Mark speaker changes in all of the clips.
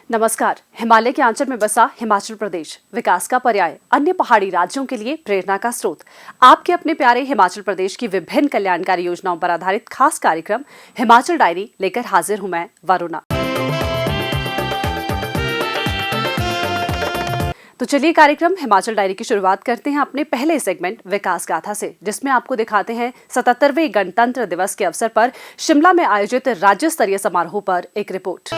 Speaker 1: नमस्कार। हिमालय के आंचल में बसा हिमाचल प्रदेश विकास का पर्याय, अन्य पहाड़ी राज्यों के लिए प्रेरणा का स्रोत। आपके अपने प्यारे हिमाचल प्रदेश की विभिन्न कल्याणकारी योजनाओं पर आधारित खास कार्यक्रम हिमाचल डायरी लेकर हाजिर हूं मैं वरुणा। तो चलिए कार्यक्रम हिमाचल डायरी की शुरुआत करते हैं अपने पहले सेगमेंट विकास गाथा से, जिसमें आपको दिखाते हैं 77वें गणतंत्र दिवस के अवसर पर शिमला में आयोजित राज्य स्तरीय समारोह पर एक रिपोर्ट।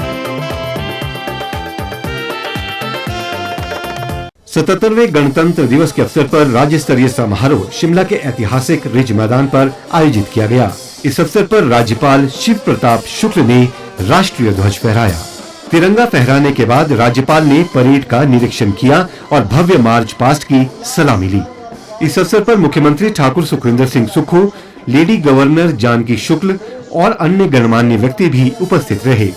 Speaker 2: 77वें गणतंत्र दिवस के अवसर पर राज्य स्तरीय समारोह शिमला के ऐतिहासिक रिज मैदान पर आयोजित किया गया। इस अवसर पर राज्यपाल शिव प्रताप शुक्ल ने राष्ट्रीय ध्वज फहराया। तिरंगा फहराने के बाद राज्यपाल ने परेड का निरीक्षण किया और भव्य मार्च पास्ट की सलामी ली। इस अवसर पर मुख्यमंत्री ठाकुर सुखविंदर सिंह सुक्खू, लेडी गवर्नर जानकी शुक्ल और अन्य गणमान्य व्यक्ति भी उपस्थित रहे।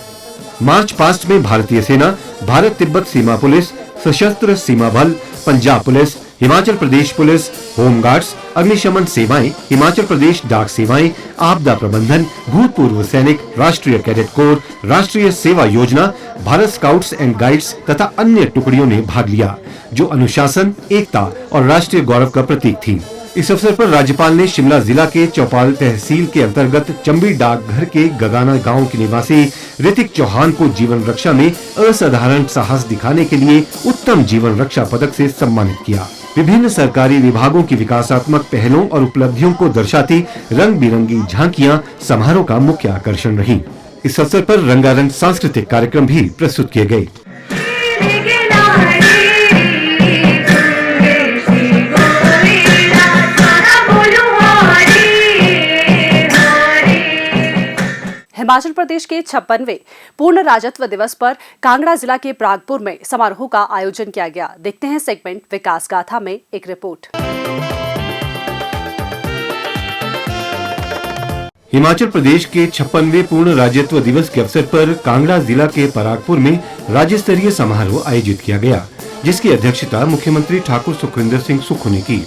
Speaker 2: मार्च पास्ट में भारतीय सेना, भारत तिब्बत सीमा पुलिस, सशस्त्र सीमा बल, Punjab police, Himachal Pradesh police, home guards, अग्निशमन सेवाएं, हिमाचल प्रदेश डाक सेवाएं, आपदा प्रबंधन, भूतपूर्व सैनिक, राष्ट्रीय कैडेट कोर, राष्ट्रीय सेवा योजना, भारत स्काउट्स एंड गाइड्स तथा अन्य टुकड़ियों ने भाग लिया, जो अनुशासन, एकता और राष्ट्रीय गौरव का प्रतीक थी। इस अवसर पर राज्यपाल ने शिमला जिला के चौपाल तहसील के अंतर्गत चंबी डाकघर के गगाना गांव के निवासी ऋतिक चौहान को जीवन रक्षा में असाधारण साहस दिखाने के लिए उत्तम जीवन रक्षा पदक से सम्मानित किया। विभिन्न सरकारी विभागों की विकासात्मक पहलों और उपलब्धियों को दर्शाती रंग बिरंगी झांकियां समारोह का मुख्य आकर्षण रहीं। इस अवसर पर रंगारंग सांस्कृतिक कार्यक्रम भी प्रस्तुत किए गए।
Speaker 1: हिमाचल प्रदेश के 56वें पूर्ण राज्यत्व दिवस पर कांगड़ा जिला के प्रागपुर में समारोह का आयोजन किया गया। देखते हैं सेगमेंट विकास गाथा में एक रिपोर्ट।
Speaker 2: हिमाचल प्रदेश के 56वें पूर्ण राज्यत्व दिवस के अवसर पर कांगड़ा जिला के परागपुर में राज्य स्तरीय समारोह आयोजित किया गया, जिसकी अध्यक्षता मुख्यमंत्री ठाकुर सुखविंदर सिंह सुक्खू ने की।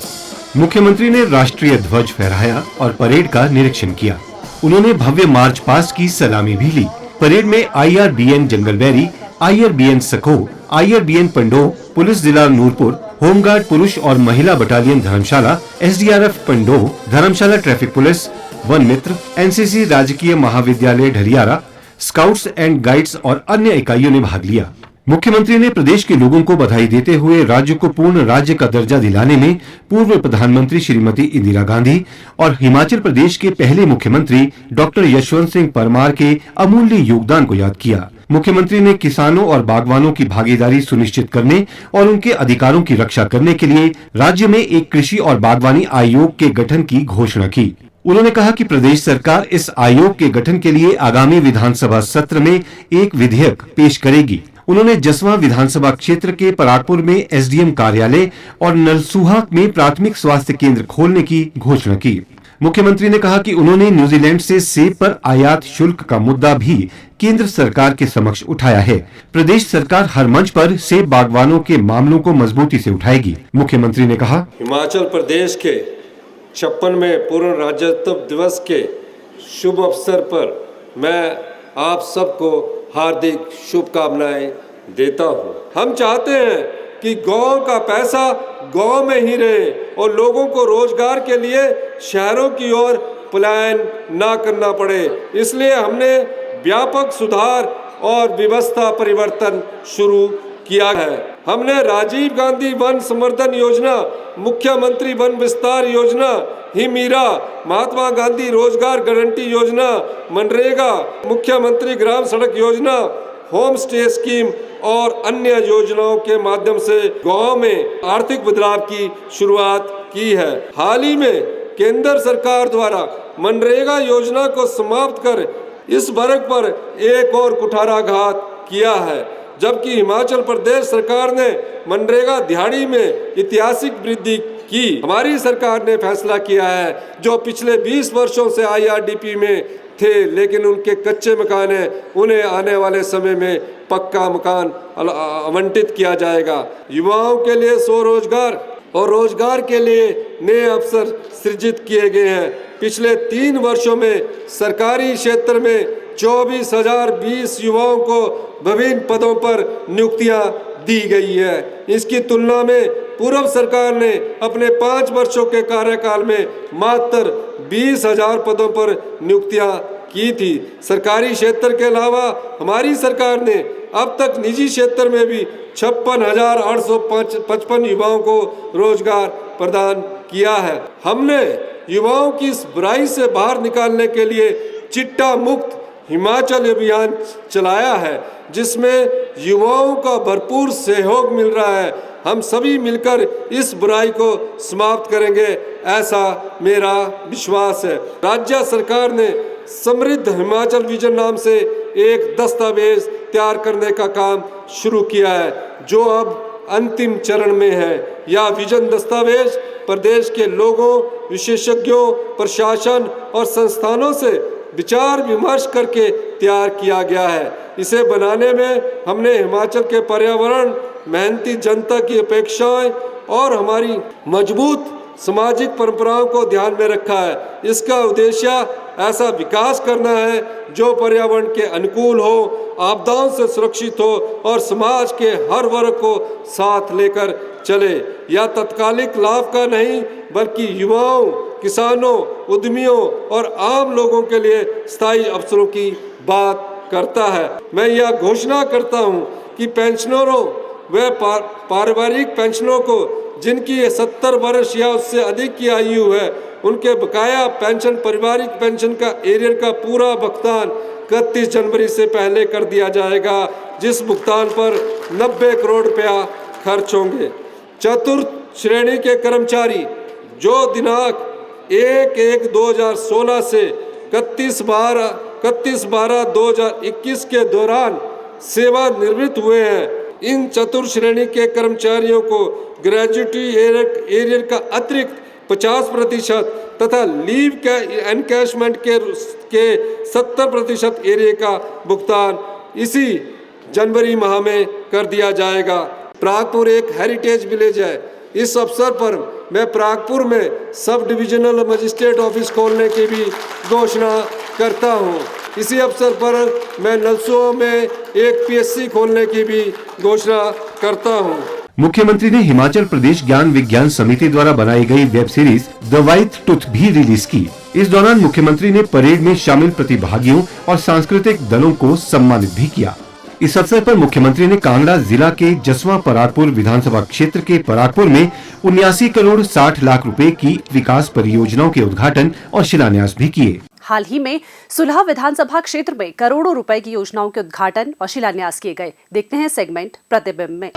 Speaker 2: मुख्यमंत्री ने राष्ट्रीय ध्वज फहराया और परेड का निरीक्षण किया। उन्होंने भव्य मार्च पास्ट की सलामी भी ली। परेड में IRBN Jangalberi, IRBN सखो, IRBN Pandoh, police जिला नूरपुर, होमगार्ड पुरुष और महिला बटालियन धर्मशाला, SDRF पंडोह, धर्मशाला ट्रैफिक पुलिस, वन मित्र, NCC राजकीय महाविद्यालय ढलियारा, स्काउट्स एंड गाइड्स और अन्य इकाइयों ने भाग लिया। मुख्यमंत्री ने प्रदेश के लोगों को बधाई देते हुए राज्य को पूर्ण राज्य का दर्जा दिलाने में पूर्व प्रधानमंत्री श्रीमती इंदिरा गांधी और हिमाचल प्रदेश के पहले मुख्यमंत्री डॉक्टर यशवंत सिंह परमार के अमूल्य योगदान को याद किया। मुख्यमंत्री ने किसानों और बागवानों की भागीदारी सुनिश्चित करने और उनके अधिकारों की रक्षा करने के लिए राज्य में एक कृषि और बागवानी आयोग के गठन की घोषणा की। उन्होंने कहा कि प्रदेश सरकार इस आयोग के गठन के लिए आगामी विधानसभा सत्र में एक विधेयक पेश करेगी। उन्होंने जसवां विधानसभा क्षेत्र के परागपुर में SDM कार्यालय और नलसूहा में प्राथमिक स्वास्थ्य केंद्र खोलने की घोषणा की। मुख्यमंत्री ने कहा कि उन्होंने न्यूजीलैंड से सेब पर आयात शुल्क का मुद्दा भी केंद्र सरकार के समक्ष उठाया है। प्रदेश सरकार हर मंच पर सेब बागवानों के मामलों को मजबूती से उठाएगी। मुख्यमंत्री ने कहा,
Speaker 3: हिमाचल प्रदेश के 56वें पूर्ण राज्यत्व दिवस के शुभ अवसर पर मैं आप सबको हार्दिक शुभकामनाएं देता हूं। हम चाहते हैं कि गांव का पैसा गांव में ही रहे और लोगों को रोजगार के लिए शहरों की ओर पलायन ना करना पड़े। इसलिए हमने व्यापक सुधार और व्यवस्था परिवर्तन शुरू किया है। हमने राजीव गांधी वन संवर्धन योजना, मुख्यमंत्री वन विस्तार योजना, हिमीरा, महात्मा गांधी रोजगार गारंटी योजना, मनरेगा, मुख्यमंत्री ग्राम सड़क योजना, होम स्टे स्कीम और अन्य योजनाओं के माध्यम से गांव में आर्थिक बदलाव की शुरुआत की है। हाल ही में केंद्र सरकार द्वारा मनरेगा योजना को समाप्त कर इस वर्ग पर एक और कुठाराघात किया है, जबकि हिमाचल प्रदेश सरकार ने मनरेगा दिहाड़ी में ऐतिहासिक वृद्धि की। हमारी सरकार ने फैसला किया है, जो पिछले 20 वर्षों से IRDP में थे लेकिन उनके कच्चे मकान हैं, उन्हें आने वाले समय में पक्का मकान आवंटित किया जाएगा। युवाओं के लिए स्वरोजगार और रोजगार के लिए नए अवसर सृजित किए गए हैं। पिछले 3 वर्षों में सरकारी क्षेत्र में 24,020 युवाओं को विभिन्न पदों पर नियुक्तियां दी गई है। इसकी तुलना में पूर्व सरकार ने अपने 5 वर्षों के कार्यकाल में मात्र 20,000 पदों पर नियुक्तियां की थी। सरकारी क्षेत्र के अलावा हमारी सरकार ने अब तक निजी क्षेत्र में भी 56,855 युवाओं को रोजगार प्रदान किया है। हमने युवाओं की इस बुराई से बाहर निकालने के लिए चिट्टा मुक्त हिमाचल अभियान चलाया है, जिसमें युवाओं का भरपूर सहयोग मिल रहा है। हम सभी मिलकर इस बुराई को समाप्त करेंगे, ऐसा मेरा विश्वास है। राज्य सरकार ने समृद्ध हिमाचल विजन नाम से एक दस्तावेज तैयार करने का काम शुरू किया है, जो अब अंतिम चरण में है। यह विजन दस्तावेज प्रदेश के लोगों, विशेषज्ञों, प्रशासन और संस्थानों से विचार विमर्श करके तैयार किया गया है। इसे बनाने में हमने हिमाचल के पर्यावरण, मेहनती जनता की अपेक्षाएं और हमारी मजबूत सामाजिक परंपराओं को ध्यान में रखा है। इसका उद्देश्य ऐसा विकास करना है जो पर्यावरण के अनुकूल हो, आपदाओं से सुरक्षित हो और समाज के हर वर्ग को साथ लेकर चले। यह तत्कालिक लाभ का नहीं, बल्कि युवाओं, किसानों, उद्यमियों और आम लोगों के लिए स्थायी अवसरों की बात करता है। मैं यह घोषणा करता हूं कि पेंशनरों व पारिवारिक पेंशनरों को जिनकी 70 वर्ष या उससे अधिक की आयु है, उनके बकाया पेंशन, पारिवारिक पेंशन का एरियर का पूरा भुगतान 31 जनवरी से पहले कर दिया जाएगा, जिस भुगतान पर 90 करोड़ रुपया खर्च होंगे। चतुर्थ श्रेणी के कर्मचारी जो दिनांक 1/1/2016 से 31/12/2021 के दौरान सेवानिवृत्त हुए हैं, इन चतुर्थ श्रेणी के कर्मचारियों को ग्रेजुएटी एरियर का अतिरिक्त 50% तथा लीव के एनकैशमेंट के 70% एरिया का भुगतान इसी जनवरी माह में कर दिया जाएगा। परागपुर एक हेरिटेज विलेज है। इस अवसर पर मैं परागपुर में सब डिविजनल मजिस्ट्रेट ऑफिस खोलने की भी घोषणा करता हूँ। इसी अवसर पर मैं नलसुआ में एक PSC खोलने की भी घोषणा करता हूँ।
Speaker 2: मुख्यमंत्री ने हिमाचल प्रदेश ज्ञान विज्ञान समिति द्वारा बनाई गई web series the white tooth भी रिलीज की। इस दौरान मुख्यमंत्री ने परेड में शामिल प्रतिभागियों और सांस्कृतिक दलों को सम्मानित भी किया। इस अवसर पर मुख्यमंत्री ने कांगड़ा जिला के जसवां परागपुर विधानसभा क्षेत्र के परागपुर में 79 करोड़ 60 लाख रुपए की विकास परियोजनाओं के उद्घाटन और शिलान्यास भी किए।
Speaker 1: हाल ही में सुलह विधानसभा क्षेत्र में करोड़ों रुपए की योजनाओं के उद्घाटन और शिलान्यास किए गए। देखते हैं सेगमेंट प्रतिबिंब में।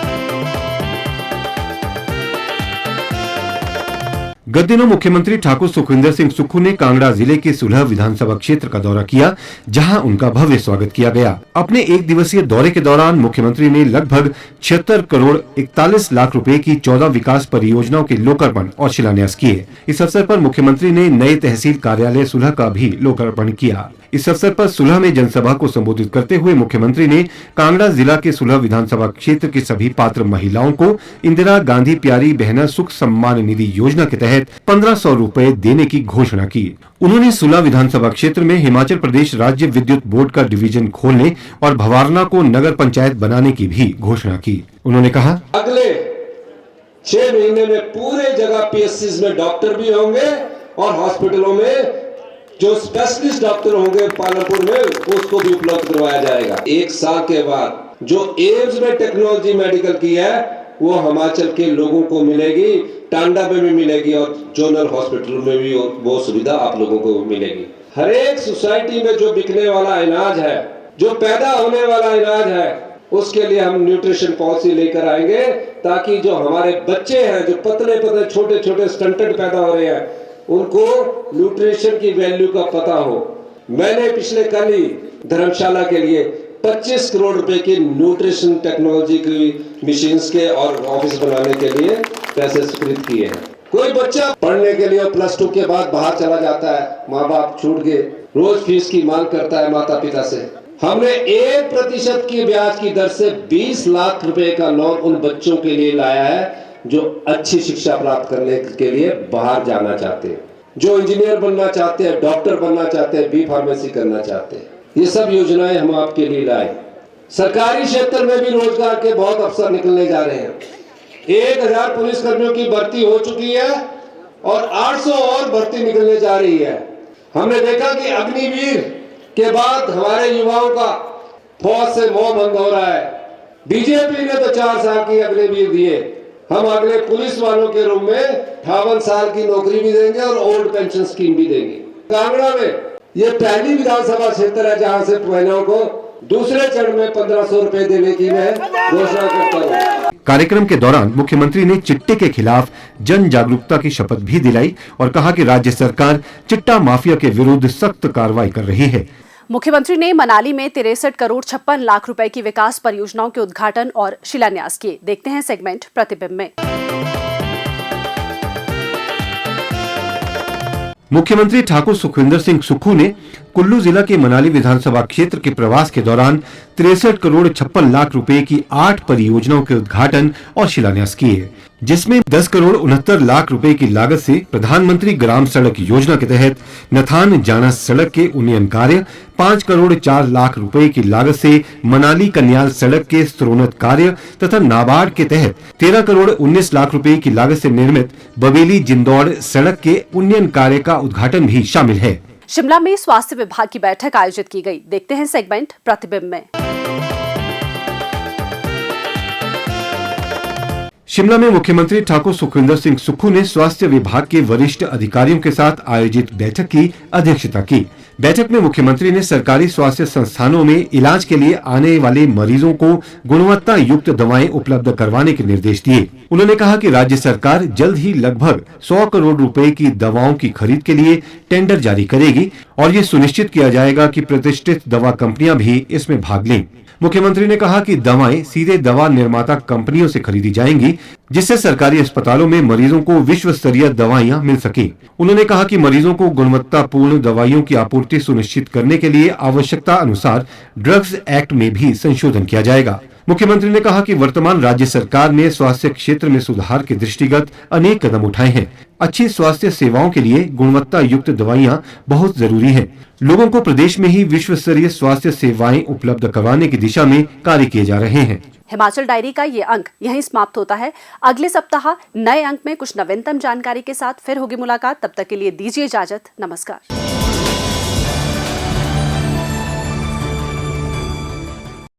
Speaker 2: गत दिनों मुख्यमंत्री ठाकुर सुखविंदर सिंह सुक्खू ने कांगड़ा जिले के सुलह विधानसभा क्षेत्र का दौरा किया, जहां उनका भव्य स्वागत किया गया। अपने 1 दिवसीय दौरे के दौरान मुख्यमंत्री ने लगभग 76 करोड़ 41 लाख रुपए की 14 विकास परियोजनाओं के लोकार्पण और शिलान्यास किए। इस अवसर पर मुख्यमंत्री ने नए तहसील कार्यालय सुलह का भी लोकार्पण किया। इस अवसर पर सुलह में जनसभा को संबोधित करते हुए मुख्यमंत्री ने कांगड़ा जिला के सुलह विधानसभा क्षेत्र की सभी पात्र महिलाओं को इंदिरा गांधी प्यारी बहना सुख सम्मान निधि योजना के तहत 1500 रुपए देने की घोषणा की। उन्होंने सुलह विधानसभा क्षेत्र में हिमाचल प्रदेश राज्य विद्युत बोर्ड का डिवीजन खोलने और भवारना को नगर पंचायत बनाने की भी घोषणा की। उन्होंने कहा,
Speaker 3: अगले 6 महीने में पूरे जगह PSCs में डॉक्टर भी होंगे और हॉस्पिटलों में जो स्पेशलिस्ट डॉक्टर होंगे पालमपुर में, उसको भी उपलब्ध करवाया जाएगा। 1 साल के बाद जो एम्स में टेक्नोलॉजी मेडिकल की है, वो हिमाचल के लोगों को मिलेगी, टांडा में भी मिलेगी और जोनल हॉस्पिटल में भी वो सुविधा आप लोगों को मिलेगी। हर एक सोसाइटी में जो बिकने वाला अनाज है, जो पैदा होने वाला अनाज है, उसके लिए हम न्यूट्रिशन पॉलिसी लेकर आएंगे, ताकि जो हमारे बच्चे हैं, जो पतले पतले छोटे छोटे स्टंटेड पैदा हो रहे हैं, उनको न्यूट्रिशन की वैल्यू का पता हो। मैंने पिछले कल ही धर्मशाला के लिए 25 करोड़ रुपए की न्यूट्रिशन टेक्नोलॉजी की मशीन्स के और ऑफिस बनाने के लिए पैसे स्वीकृत किए हैं। कोई बच्चा पढ़ने के लिए +2 के बाद बाहर चला जाता है, माँ बाप छूट गए, रोज फीस की मांग करता है माता पिता से। हमने 1% की ब्याज की दर से 20 लाख रुपए का लोन उन बच्चों के लिए लाया है जो अच्छी शिक्षा प्राप्त करने के लिए बाहर जाना चाहते हैं, जो इंजीनियर बनना चाहते हैं, डॉक्टर बनना चाहते हैं, B फार्मेसी करना चाहते हैं।
Speaker 4: ये सब योजनाएं हम आपके लिए लाए। सरकारी क्षेत्र में भी रोजगार के बहुत अवसर निकलने जा रहे हैं। 1000 पुलिसकर्मियों की भर्ती हो चुकी है और 800 और भर्ती निकलने जा रही है। हमने देखा कि अग्निवीर के बाद हमारे युवाओं का फौज से मोह भंग हो रहा है। बीजेपी ने तो 4 साल की अग्निवीर दिए, हम अगले पुलिस वालों के रूप में 58 साल की नौकरी भी देंगे और ओल्ड पेंशन स्कीम भी देंगे। कांगड़ा में ये पहली विधानसभा क्षेत्र है जहां से महिलाओं को दूसरे चरण में 1500 रुपए देने की मैं घोषणा करता हूँ।
Speaker 2: कार्यक्रम के दौरान मुख्यमंत्री ने चिट्टे के खिलाफ जन जागरूकता की शपथ भी दिलाई और कहा कि राज्य सरकार चिट्टा माफिया के विरुद्ध सख्त कार्रवाई कर रही है।
Speaker 1: मुख्यमंत्री ने मनाली में 63 करोड़ 56 लाख रुपए की विकास परियोजनाओं के उद्घाटन और शिलान्यास किए। देखते हैं सेगमेंट प्रतिबिंब में।
Speaker 2: मुख्यमंत्री ठाकुर सुखविंदर सिंह सुक्खू ने कुल्लू जिला के मनाली विधानसभा क्षेत्र के प्रवास के दौरान 63 करोड़ 56 लाख रुपए की 8 परियोजनाओं के उद्घाटन और शिलान्यास किए, जिसमें 10 करोड़ 69 लाख रुपए की लागत से प्रधानमंत्री ग्राम सड़क योजना के तहत नथान जाना सड़क के उन्नयन कार्य, 5 करोड़ 4 लाख रुपए की लागत से मनाली कन्याल सड़क के स्तरोन्नत कार्य तथा नाबार्ड के तहत 13 करोड़ 19 लाख रुपए की लागत से निर्मित बबेली जिंदौड़ सड़क के उन्नयन कार्य का उद्घाटन भी शामिल है।
Speaker 1: शिमला में स्वास्थ्य विभाग की बैठक आयोजित की गई। देखते हैं सेगमेंट प्रतिबिंब में।
Speaker 2: शिमला में मुख्यमंत्री ठाकुर सुखविंदर सिंह सुक्खू ने स्वास्थ्य विभाग के वरिष्ठ अधिकारियों के साथ आयोजित बैठक की अध्यक्षता की। बैठक में मुख्यमंत्री ने सरकारी स्वास्थ्य संस्थानों में इलाज के लिए आने वाले मरीजों को गुणवत्ता युक्त दवाएं उपलब्ध करवाने के निर्देश दिए। उन्होंने कहा कि राज्य सरकार जल्द ही लगभग 100 करोड़ रुपए की दवाओं की खरीद के लिए टेंडर जारी करेगी और ये सुनिश्चित किया जाएगा कि प्रतिष्ठित दवा कंपनियां भी इसमें भाग लें। मुख्यमंत्री ने कहा कि दवाएं सीधे दवा निर्माता कंपनियों से खरीदी जाएंगी, जिससे सरकारी अस्पतालों में मरीजों को विश्व स्तरीय दवाइयां मिल सके। उन्होंने कहा कि मरीजों को गुणवत्तापूर्ण दवाइयों की आपूर्ति सुनिश्चित करने के लिए आवश्यकता अनुसार ड्रग्स एक्ट में भी संशोधन किया जाएगा। मुख्यमंत्री ने कहा कि वर्तमान राज्य सरकार ने स्वास्थ्य क्षेत्र में सुधार के दृष्टिगत अनेक कदम उठाए हैं। अच्छी स्वास्थ्य सेवाओं के लिए गुणवत्ता युक्त दवाइयां बहुत जरूरी हैं। लोगों को प्रदेश में ही विश्व स्तरीय स्वास्थ्य सेवाएं उपलब्ध करवाने की दिशा में कार्य किए जा रहे हैं।
Speaker 1: हिमाचल डायरी का ये अंक यहीं समाप्त होता है। अगले सप्ताह नए अंक में कुछ नवीनतम जानकारी के साथ फिर होगी मुलाकात। तब तक के लिए दीजिए इजाजत। नमस्कार।